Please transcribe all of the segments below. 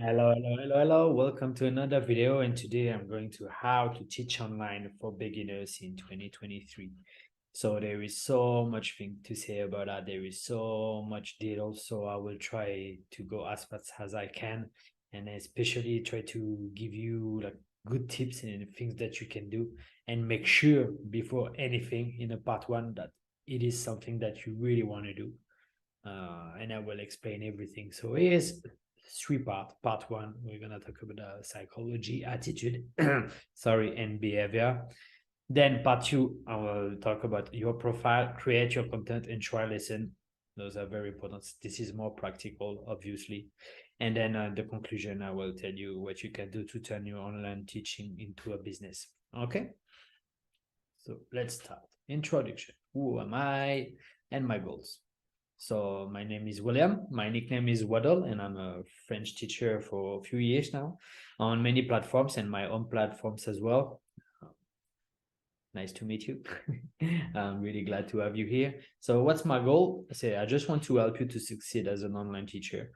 Hello. Welcome to another video. And today I'm going to how to teach online for beginners in 2023. So there is so much thing to say about that. There is so much detail. So I will try to go as fast as I can, and especially try to give you like good tips and things that you can do, and make sure before anything in a part one that it is something that you really want to do. And I will explain everything. So here's three part. Part one, we're gonna talk about psychology, attitude, sorry, and behavior. Then part two, I will talk about your profile, create your content, and try lesson. Those are very important. This is more practical, obviously. And then the conclusion, I will tell you what you can do to turn your online teaching into a business. Okay. So let's start. Introduction. Who am I and my goals? So my name is William. My nickname is Waddle, and I'm a French teacher for a few years now on many platforms and my own platforms as well. Nice to meet you. I'm really glad to have you here. So what's my goal? I just want to help you to succeed as an online teacher.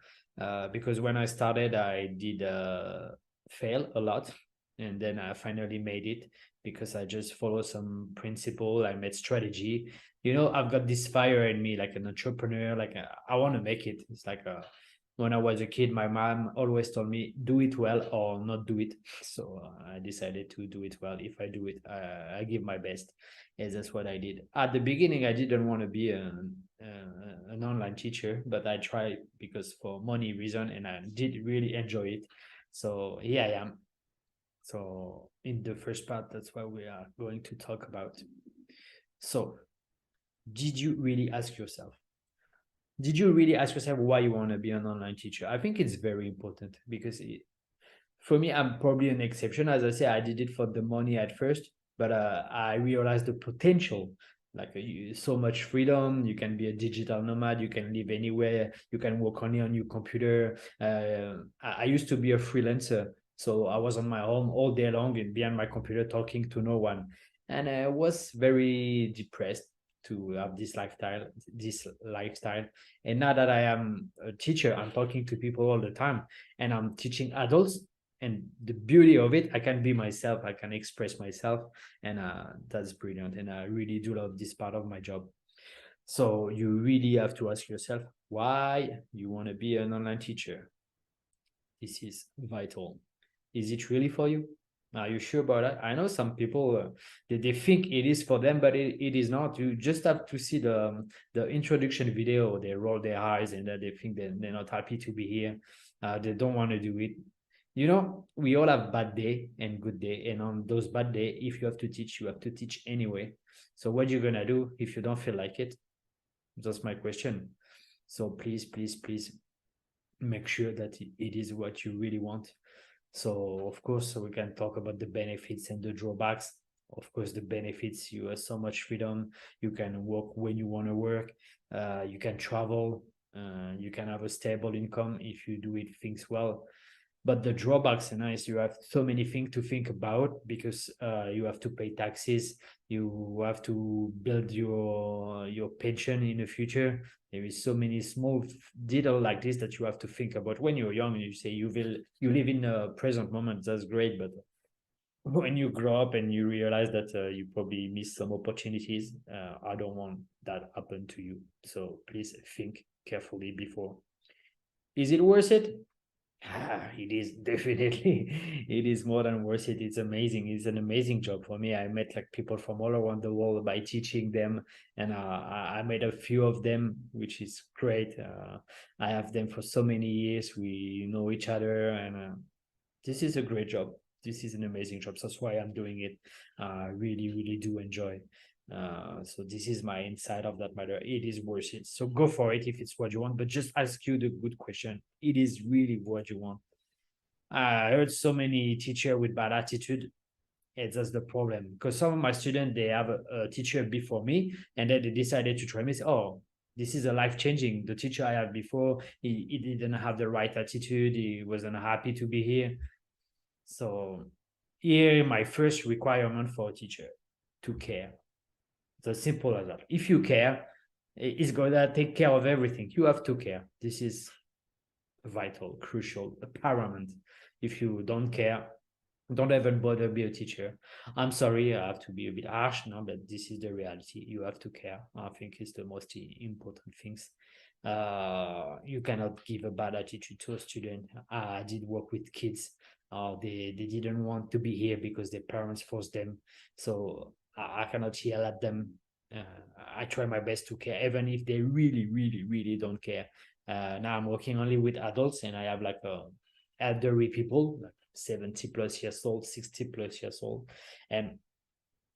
Because when I started, I did fail a lot, and then I finally made it because I just follow some principle. I made strategy. I've got this fire in me, like an entrepreneur. I want to make it. It's like when I was a kid, my mom always told me, do it well or not do it. So I decided to do it well. If I do it, I give my best. And that's what I did. At the beginning, I didn't want to be an online teacher, but I tried because for money reason, and I did really enjoy it. So here I am. So in the first part, that's what we are going to talk about. So did you really ask yourself? Did you really ask yourself why you want to be an online teacher? I think it's very important because for me, I'm probably an exception. As I say, I did it for the money at first, but I realized the potential. So much freedom, you can be a digital nomad, you can live anywhere, you can work only on your computer. I used to be a freelancer, so I was on my own all day long and behind my computer talking to no one, and I was very depressed to have this lifestyle. And now that I am a teacher, I'm talking to people all the time, and I'm teaching adults, and the beauty of it, I can be myself, I can express myself, and that's brilliant, and I really do love this part of my job. So you really have to ask yourself why you want to be an online teacher. This is vital. Is it really for you? Are you sure about that? I know some people they think it is for them, but it is not. You just have to see the introduction video. They roll their eyes and they think that they're not happy to be here. They don't want to do it. We all have bad day and good day, and on those bad day, if you have to teach, you have to teach anyway. So what you're gonna do if you don't feel like it? That's my question. So please make sure that it is what you really want. So of course we can talk about the benefits and the drawbacks. Of course, the benefits, you have so much freedom, you can work when you want to work, you can travel, you can have a stable income if you do it things well. But the drawbacks are nice. You have so many things to think about because you have to pay taxes, you have to build your pension in the future. There is so many small detail like this that you have to think about when you're young. You say you live in the present moment, that's great, but when you grow up and you realize that you probably miss some opportunities, I don't want that happen to you. So please think carefully before. Is it worth it? It is definitely. It is more than worth it. It's amazing. It's an amazing job for me. I met like people from all around the world by teaching them, and I made a few of them, which is great. I have them for so many years. We know each other, and this is a great job. This is an amazing job. That's why I'm doing it. I really do enjoy. So this is my insight of that matter. It is worth it. So go for it if it's what you want, but just ask you the good question. It is really what you want. I heard so many teachers with bad attitude. That's the problem because some of my students, they have a teacher before me, and then they decided to try me. Say, oh, this is a life changing. The teacher I had before, he didn't have the right attitude. He wasn't happy to be here. So here, my first requirement for a teacher: to care. It's as simple as that. If you care, it's gonna take care of everything. You have to care. This is vital, crucial, paramount. If you don't care, don't even bother be a teacher. I'm sorry, I have to be a bit harsh now, but this is the reality. You have to care. I think it's the most important things. You cannot give a bad attitude to a student. I did work with kids. They didn't want to be here because their parents forced them. So I cannot yell at them. Uh, I try my best to care, even if they really, really, really don't care. Now I'm working only with adults, and I have like elderly people, like 70 plus years old, 60 plus years old, and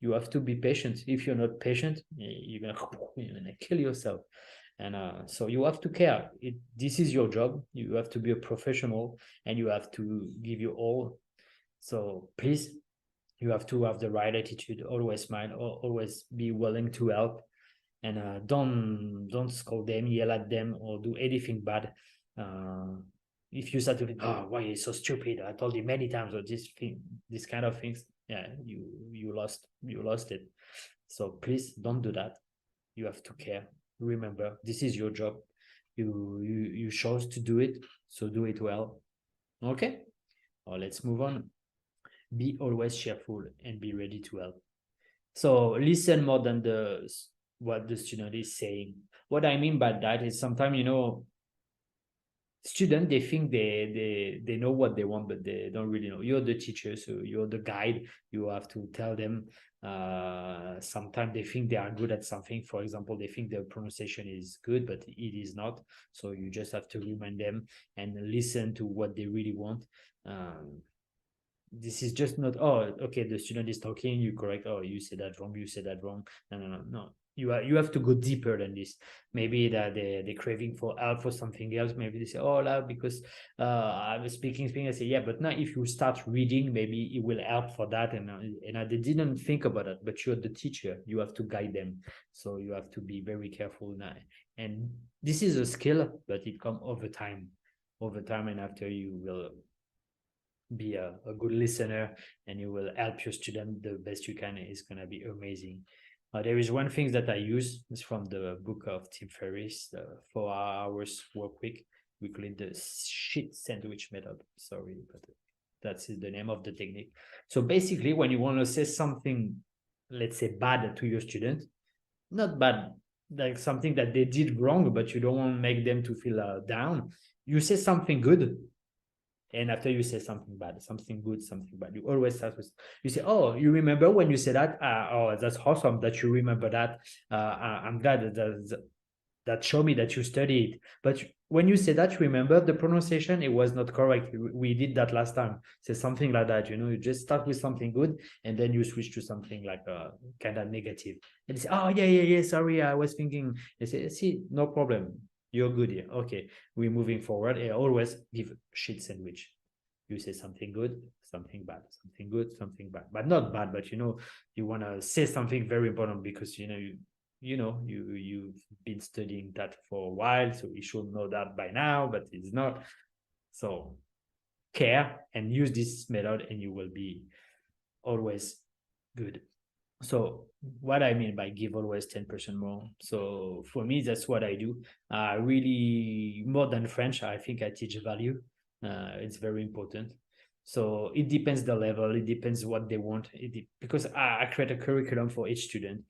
you have to be patient. If you're not patient, you're gonna kill yourself. And so you have to care. This is your job. You have to be a professional, and you have to give you all. So please, you have to have the right attitude. Always smile. Always be willing to help, and don't scold them, yell at them, or do anything bad. Uh, if you start to think, oh, why are you so stupid? I told you many times, or this kind of things. Yeah, you lost it. So please don't do that. You have to care. Remember, this is your job. You chose to do it, so do it well. Okay. Let's move on. Be always cheerful and be ready to help. So listen more than what the student is saying. What I mean by that is sometimes, students, they think they know what they want, but they don't really know. You're the teacher, so you're the guide. You have to tell them. Sometimes they think they are good at something. For example, they think their pronunciation is good, but it is not. So you just have to remind them and listen to what they really want. This is just not, oh, okay, the student is talking, you correct, oh, you said that wrong, you said that wrong. No. You have to go deeper than this. Maybe that they're craving for help for something else. Maybe they say, oh, la, because I was speaking. I say, yeah, but now if you start reading, maybe it will help for that. And they didn't think about it, but you're the teacher. You have to guide them. So you have to be very careful now. And this is a skill, but it comes over time. Over time, and after you will be a good listener, and you will help your student the best you can. It's going to be amazing. There is one thing that I use. It's from the book of Tim Ferriss, the 4 hours work week. We call it the shit sandwich method. Sorry, but that's the name of the technique. So basically, when you want to say something, let's say bad to your student, not bad, like something that they did wrong, but you don't want to make them to feel down, you say something good, and after you say something bad, something good, something bad, you always start with, you say, oh, you remember when you said that? Oh, that's awesome that you remember that. I'm glad that show me that you studied. But when you say that, remember the pronunciation, it was not correct. We did that last time. Say something like that, you just start with something good, and then you switch to something like kind of negative. And they say, oh, yeah, sorry, I was thinking. They say, see, no problem. You're good here. Okay, we're moving forward. And always give shit sandwich. You say something good, something bad, something good, something bad, but not bad. But you want to say something very important, because you've been studying that for a while, so you should know that by now, but it's not. So care and use this method, and you will be always good. So what I mean by give always 10% more. So for me, that's what I do. Really, more than French, I think I teach value. It's very important. So it depends the level. It depends what they want. Because I create a curriculum for each student.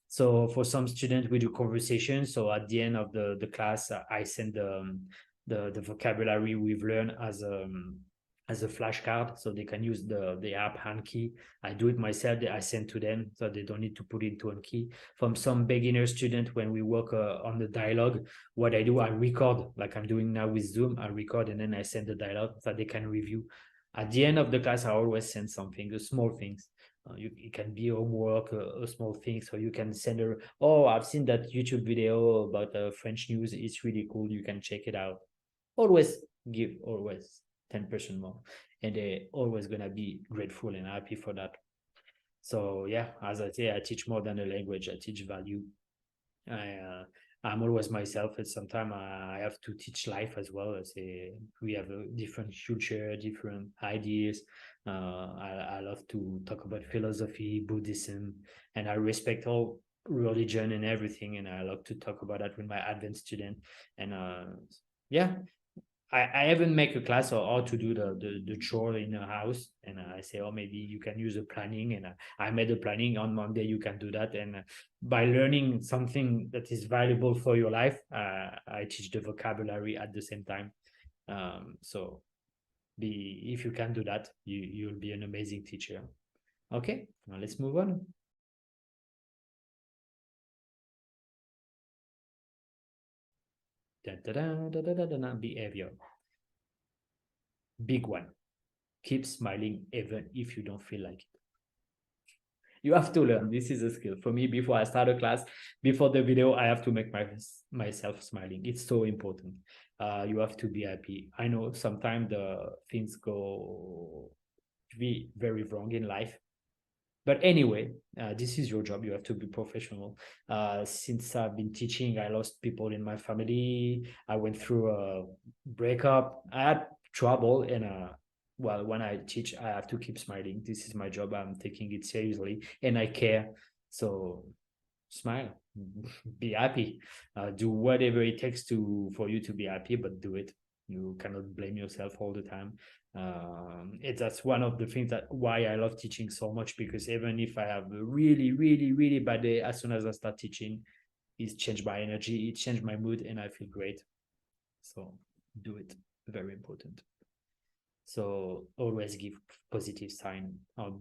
So for some students, we do conversation. So at the end of the class, I send the vocabulary we've learned as a flashcard, so they can use the app Handkey. I do it myself. I send to them, so they don't need to put into Handkey. From some beginner student, when we work on the dialogue, what I do, I record, like I'm doing now with Zoom. I record, and then I send the dialogue so they can review. At the end of the class, I always send something, small things. It can be homework, a small thing. So you can send her, oh, I've seen that YouTube video about French news. It's really cool. You can check it out. Always give, always 10% more, and they're always gonna be grateful and happy for that. So yeah, as I say, I teach more than a language. I teach value. I'm always myself, and sometimes I have to teach life as well. I say we have a different culture, different ideas. I love to talk about philosophy, Buddhism, and I respect all religion and everything, and I love to talk about that with my advanced student. And yeah, I haven't make a class or how to do the chore in a house, and I say, oh, maybe you can use a planning, and I made a planning on Monday. You can do that, and by learning something that is valuable for your life, I teach the vocabulary at the same time. So be if you can do that, you'll be an amazing teacher. Okay, now let's move on. Da, da, da, da, da, da, da, behavior. Big one. Keep smiling even if you don't feel like it. You have to learn. This is a skill. For me, before I start a class, before the video, I have to make myself smiling. It's so important. You have to be happy. I know sometimes the things go very wrong in life. But anyway, this is your job. You have to be professional. Since I've been teaching, I lost people in my family. I went through a breakup. I had trouble, and well, when I teach, I have to keep smiling. This is my job. I'm taking it seriously, and I care. So smile, be happy, do whatever it takes to for you to be happy, but do it. You cannot blame yourself all the time. That's one of the things that why I love teaching so much, because even if I have a really bad day, as soon as I start teaching, it's changed my energy, it changed my mood, and I feel great. So do it. Very important. So always give positive sign.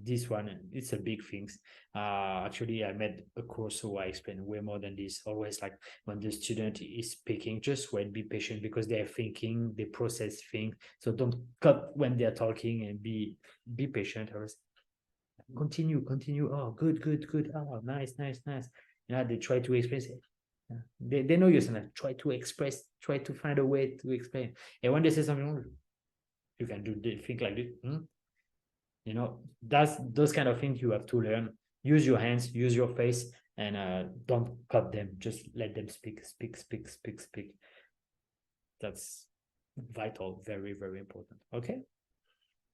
This one, it's a big things. Actually, I made a course so I explain way more than this. Always like when the student is speaking, just wait, be patient, because they're thinking, they process things. So don't cut when they're talking, and be patient. Always continue. Oh, good. Oh, nice. Yeah, they try to express it. Yeah. They know you're saying, try to express, try to find a way to explain. And when they say something wrong, you can do think like this. That's those kind of things you have to learn. Use your hands, use your face, and don't cut them. Just let them speak. That's vital, very important. Okay,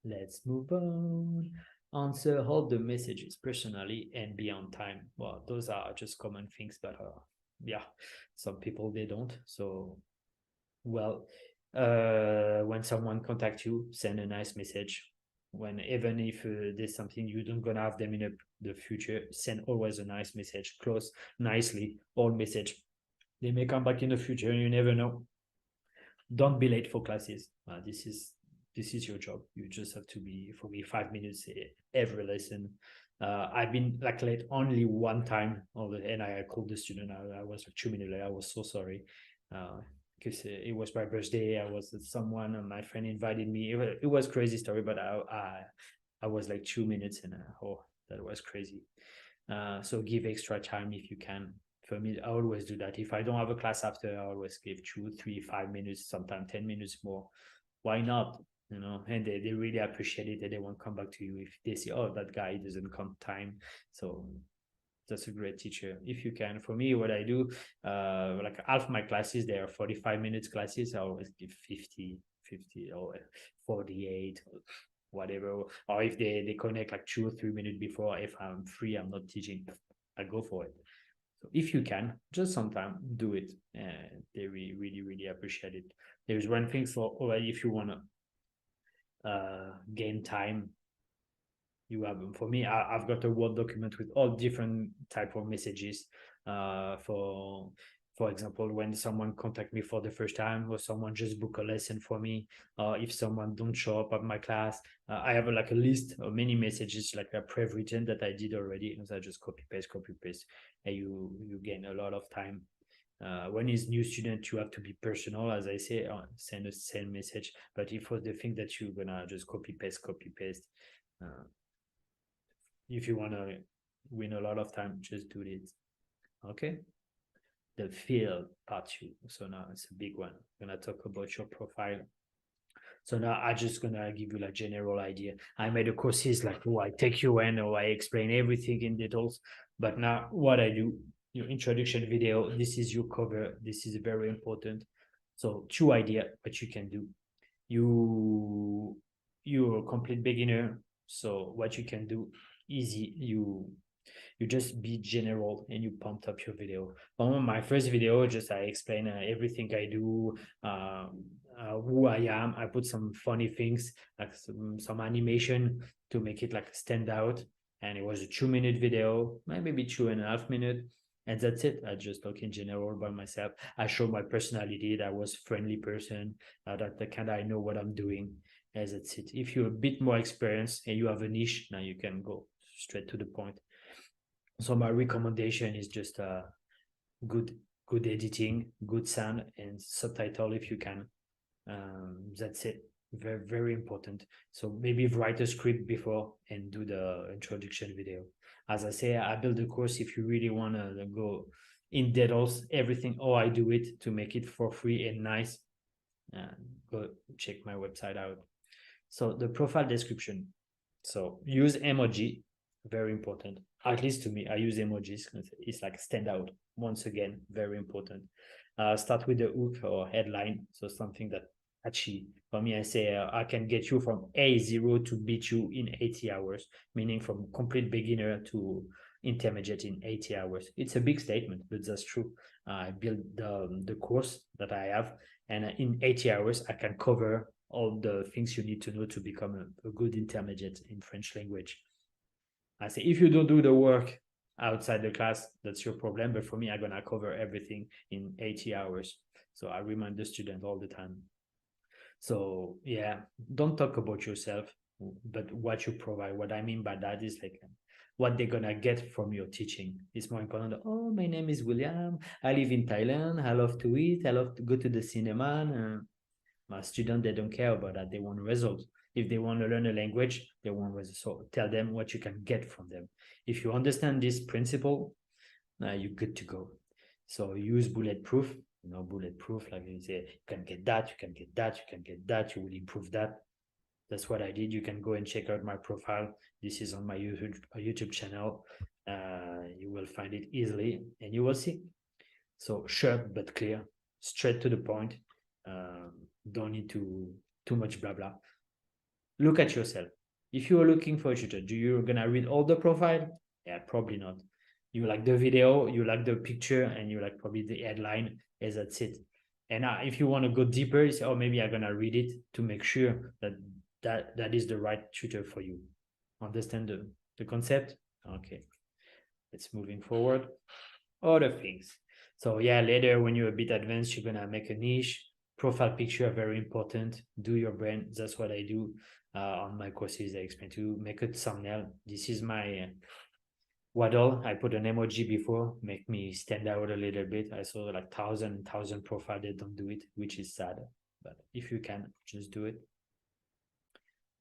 let's move on. Answer all the messages personally and be on time. Well, those are just common things, but yeah, some people they don't. So well, when someone contacts you, send a nice message. When even if there's something you don't gonna have them in the future, send always a nice message. Close nicely, all message. They may come back in the future, and you never know. Don't be late for classes. This is your job. You just have to be, for me, 5 minutes every lesson. I've been like late only one time, and I called the student. I was like 2 minutes late. I was so sorry. Because it was my birthday. I was with someone, and my friend invited me. It was crazy story, but I was like 2 minutes, and oh, that was crazy. So give extra time if you can. For me, I always do that. If I don't have a class after, I always give 2, 3, 5 minutes, sometimes 10 minutes more. Why not? And they really appreciate it, and they won't come back to you if they see, oh, that guy doesn't come time. So that's a great teacher if you can. For me, what I do, like half my classes, they are 45 minutes classes. I always give 50 or 48, whatever. Or if they connect like 2 or 3 minutes before, if I'm free, I'm not teaching, I go for it. So if you can, just sometime do it. They really appreciate it. There's one thing if you want to gain time, you have, for me, I've got a Word document with all different type of messages. For example, when someone contact me for the first time, or someone just book a lesson for me, if someone don't show up at my class, I have like a list of many messages, like a pre-written, that I did already, and so I just copy paste, and you gain a lot of time. When it's new student, you have to be personal, as I say, send a same message. But if for the thing that you're gonna just copy paste, uh, if you want to win a lot of time, just do it. Okay, the feel part two. So now it's a big one. I'm gonna talk about your profile. So now I just gonna give you like general idea. I made a courses like, oh, I take you in, or I explain everything in details. But now what I do, your introduction video, this is your cover. This is very important. So two idea what you can do. You're a complete beginner. So what you can do, easy, you just be general, and you pumped up your video. On my first video, just I explain everything I do. who I am. I put some funny things, like some animation to make it like stand out. And it was a 2 minute video, maybe 2.5 minutes. And that's it. I just talk in general by myself. I show my personality, that I was a friendly person, that the kind of I know what I'm doing. As that's it. If you're a bit more experienced and you have a niche, now you can go straight to the point. So my recommendation is just good good editing, good sound, and subtitle if you can. That's it. Very, very important. So maybe write a script before and do the introduction video. As I say, I build a course if you really want to go in details, everything. Oh, I do it to make it for free and nice. Go check my website out. So the profile description. So use emoji, very important. At least to me, I use emojis. It's like stand out. Once again, very important. Start with the hook or headline. So something that catchy. For me, I say I can get you from A0 to B2 in 80 hours, meaning from complete beginner to intermediate in 80 hours. It's a big statement, but that's true. I built the course that I have, and in 80 hours, I can cover all the things you need to know to become a good intermediate in French language. I say, if you don't do the work outside the class, that's your problem. But for me, I'm going to cover everything in 80 hours. So I remind the student all the time. So yeah, don't talk about yourself, but what you provide. What I mean by that is like what they're gonna get from your teaching. It's more important. Oh, my name is William. I live in Thailand. I love to eat. I love to go to the cinema. My students, they don't care about that. They want results. If they want to learn a language, they want results. So tell them what you can get from them. If you understand this principle, you're good to go. So use bulletproof. Bulletproof, like you say, you can get that, you can get that, you can get that, you will improve that. That's what I did. You can go and check out my profile. This is on my YouTube channel. You will find it easily and you will see. So short but clear, straight to the point. Don't need too much blah blah. Look at yourself. If you are looking for a tutor, do you gonna read all the profile? Yeah, probably not. You like the video, you like the picture, and you like probably the headline, as that's it. And if you want to go deeper, you say, oh, maybe I'm gonna read it to make sure that is the right tutor for you. Understand the concept? Okay, let's moving forward. Other things. So yeah, later when you're a bit advanced, you're gonna make a niche. Profile picture are very important. Do your brand. That's what I do on my courses. I explain to make a thumbnail. This is my waddle. I put an emoji before, make me stand out a little bit. I saw like thousand profile that don't do it, which is sad. But if you can, just do it.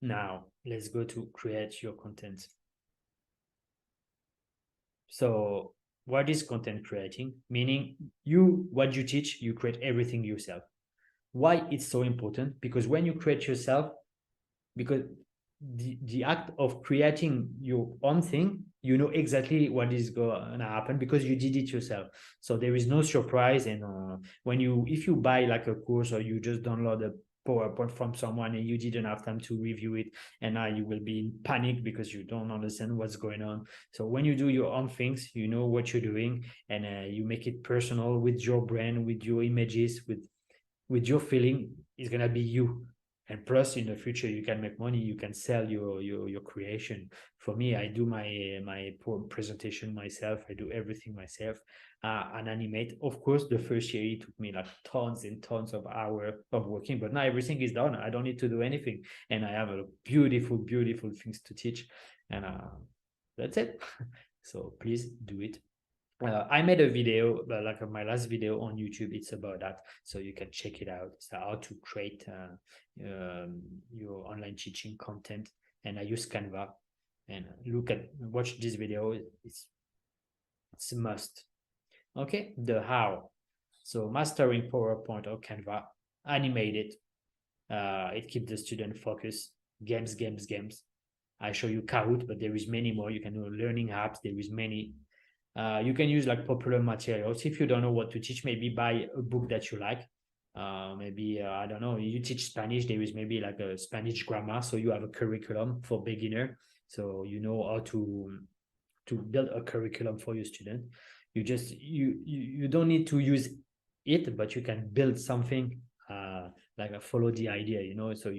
Now let's go to create your content. So what is content creating? Meaning what you teach, you create everything yourself. Why it's so important? Because when you create yourself, because the act of creating your own thing, you know exactly what is going to happen because you did it yourself. So there is no surprise. And if you buy like a course or you just download a PowerPoint from someone and you didn't have time to review it, and now you will be in panic because you don't understand what's going on. So when you do your own things, you know what you're doing, and you make it personal with your brand, with your images, with your feeling. Is gonna be you. And plus in the future you can make money, you can sell your creation. For me, I do my presentation myself, I do everything myself, and animate. Of course, the first year it took me like tons and tons of hours of working, but now everything is done. I don't need to do anything, and I have a beautiful things to teach, and that's it. So please do it. I made a video, like my last video on YouTube. It's about that, so you can check it out. So how to create your online teaching content, and I use Canva. And watch this video. It's a must. Okay, the how. So mastering PowerPoint or Canva, animate it. It keeps the student focused. Games. I show you Kahoot, but there is many more. You can do learning apps. There is many. You can use like popular materials. If you don't know what to teach, maybe buy a book that you like. Maybe I don't know, you teach Spanish, there is maybe like a Spanish grammar, so you have a curriculum for beginner, so you know how to build a curriculum for your student. You don't need to use it, but you can build something like follow the idea, so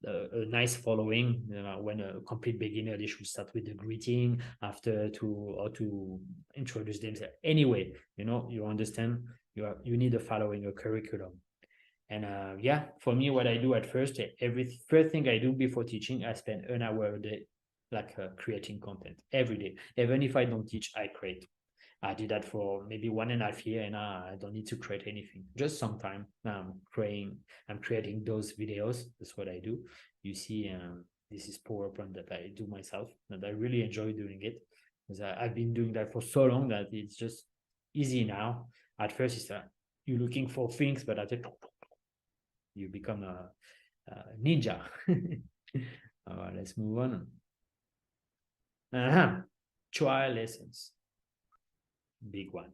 a nice following. When a complete beginner, they should start with the greeting after to introduce themselves. Anyway, you understand. You need a following, a curriculum. And yeah, for me, what I do at first, every first thing I do before teaching, I spend an hour a day, like creating content every day. Even if I don't teach, I create. I did that for maybe 1.5 years, and I don't need to create anything. Just sometime I'm creating those videos. That's what I do. You see, this is PowerPoint that I do myself, and I really enjoy doing it because I've been doing that for so long that it's just easy now. At first, it's you're looking for things, but at you become a ninja. Let's move on. Trial lessons, big one.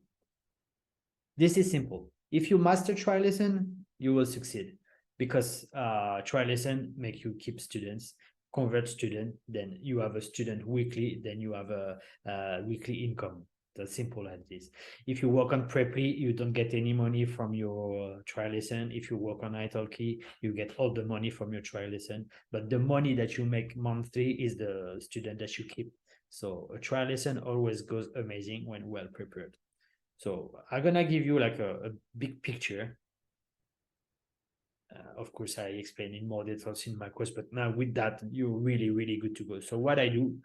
This is simple. If you master trial lesson, you will succeed because trial lesson make you keep students, convert student, then you have a student weekly, then you have a weekly income. That's simple as this. If you work on Preply, you don't get any money from your trial lesson. If you work on italki, you get all the money from your trial lesson. But the money that you make monthly is the student that you keep. So a trial lesson always goes amazing when well prepared. So I'm gonna give you like a big picture. Of course, I explain in more details in my course, but now with that, you're really, really good to go. So what I do,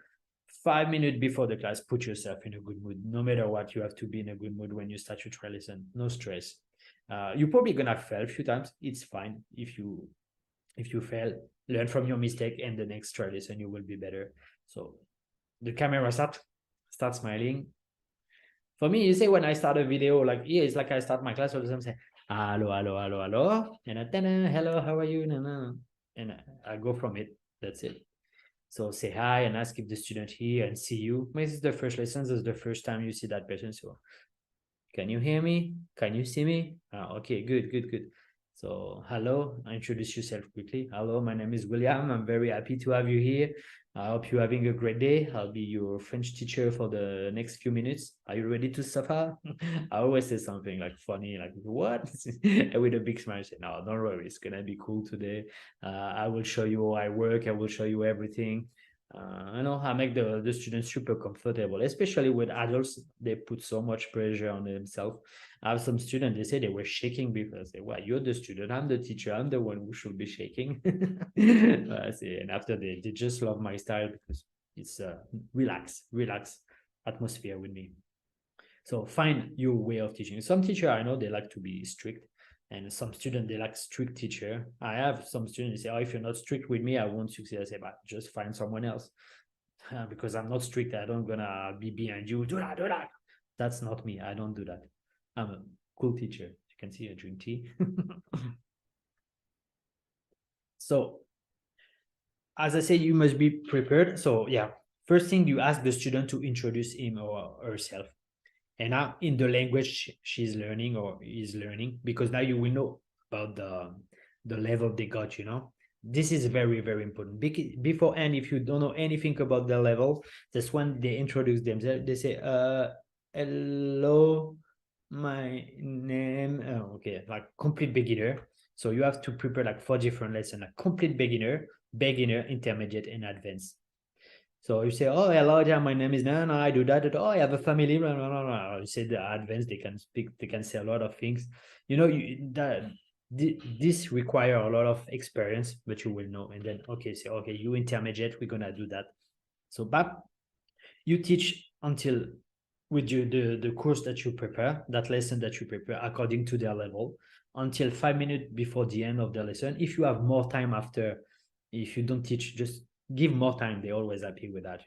5 minutes before the class, put yourself in a good mood. No matter what, you have to be in a good mood when you start your trial lesson. No stress. You're probably gonna fail a few times. It's fine if you fail. Learn from your mistake, and the next trial lesson you will be better. So the camera start smiling. For me, you say when I start a video, like, yeah, it's like I start my class all the time, say, hello, hello, hello, hello, and hello, how are you? And I go from it. That's it. So say hi and ask if the student here and see you. Maybe this is the first lesson. This is the first time you see that person. So can you hear me? Can you see me? Okay, good, good, good. So hello, introduce yourself quickly. Hello, my name is William. I'm very happy to have you here. I hope you're having a great day. I'll be your French teacher for the next few minutes. Are you ready to suffer? I always say something like funny, like what? And with a big smile, I say, no, don't worry, it's gonna be cool today. I will show you how I work. I will show you everything. I know I make the students super comfortable, especially with adults. They put so much pressure on themselves. I have some students, they say they were shaking before. I say, well, you're the student, I'm the teacher, I'm the one who should be shaking. I say, and after they just love my style because it's relax atmosphere with me. So find your way of teaching. Some teacher I know they like to be strict, and some student they like strict teacher. I have some students say, "Oh, if you're not strict with me, I won't succeed." I say, "But just find someone else." Because I'm not strict. I don't gonna be behind you. Do that, do that. That's not me. I don't do that. I'm a cool teacher. You can see I drink tea. So as I say, you must be prepared. So yeah, first thing you ask the student to introduce him or herself. And now in the language she's learning or is learning, because now you will know about the level they got. This is very, very important. Beforehand, if you don't know anything about their level, that's when they introduce themselves. They say, hello, my name, okay, like complete beginner. So you have to prepare like 4 different lessons, like complete beginner, intermediate, and advanced. So you say, oh, hello, yeah, my name is Nana, I do that. Oh, I have a family. Blah, blah, blah, blah. You say the advanced, they can speak, they can say a lot of things. This require a lot of experience, but you will know. And then, okay, say, okay, you intermediate, we're gonna do that. So, but you teach until with you the course that you prepare, that lesson that you prepare according to their level, until 5 minutes before the end of the lesson. If you have more time after, if you don't teach, just give more time. They're always happy with that.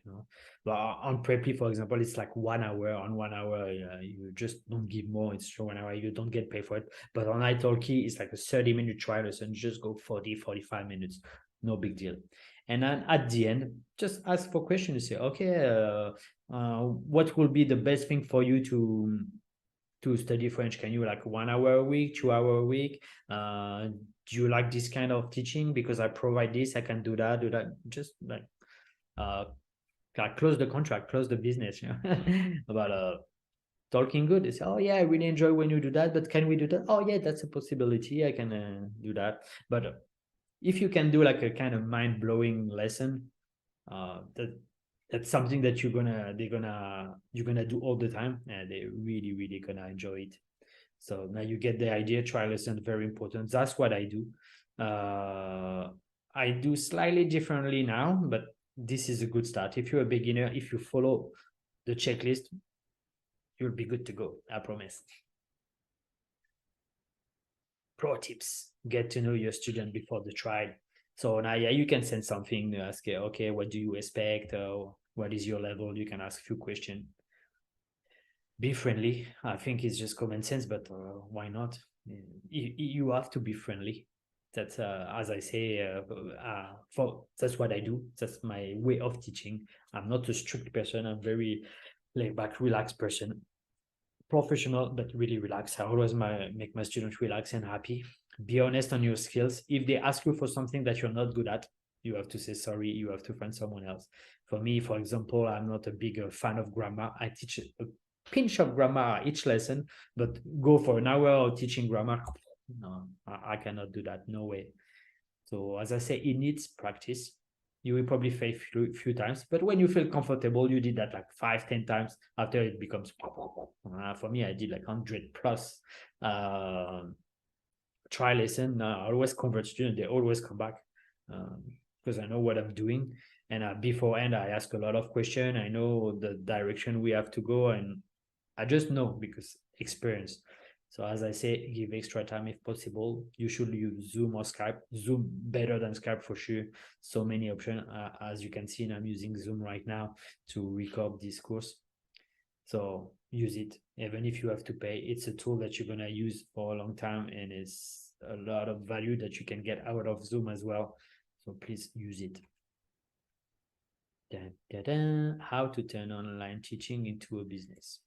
But on Preply, for example, it's like 1 hour. On 1 hour, you just don't give more. It's 1 hour. You don't get paid for it. But on italki, it's like a 30-minute trial lesson. Just go 45 minutes. No big deal. And then at the end, just ask for questions. Say, okay, what will be the best thing for you to study French? Can you like 1 hour a week, 2 hour a week? Do you like this kind of teaching? Because I provide this, I can do that. Just like close the contract, close the business. But talking good. They say, oh yeah, I really enjoy when you do that, but can we do that? Oh yeah, that's a possibility. I can do that. But if you can do like a kind of mind-blowing lesson, that's something that you're gonna do all the time, and they really gonna enjoy it. So now you get the idea. Trial lesson very important. That's what I do. I do slightly differently now, but this is a good start. If you're a beginner, if you follow the checklist, you'll be good to go. I promise. Pro tips: get to know your student before the trial. So now, yeah, you can send something to ask, okay, what do you expect? What is your level? You can ask a few questions. Be friendly. I think it's just common sense, but why not? You have to be friendly. That's as I say, for that's what I do. That's my way of teaching. I'm not a strict person. I'm very laid back, relaxed person, professional but really relaxed. I always make my students relax and happy. Be honest on your skills. If they ask you for something that you're not good at, you have to say sorry. You have to find someone else. For me, for example, I'm not a big fan of grammar. I teach a pinch of grammar each lesson, but go for an hour of teaching grammar, no, I cannot do that. No way. So as I say, it needs practice. You will probably fail a few times, but when you feel comfortable, you did that like 5, 10 times. After it becomes for me, I did like 100 plus uh, try lesson. I always convert students; they always come back because I know what I'm doing. And beforehand, I ask a lot of questions. I know the direction we have to go, and I just know because experience. So as I say, give extra time if possible. You should use Zoom or Skype. Zoom better than Skype for sure. So many options. As you can see, I'm using Zoom right now to record this course. So use it. Even if you have to pay, it's a tool that you're gonna use for a long time, and it's a lot of value that you can get out of Zoom as well. So please use it. Dun, dun, dun. How to turn online teaching into a business.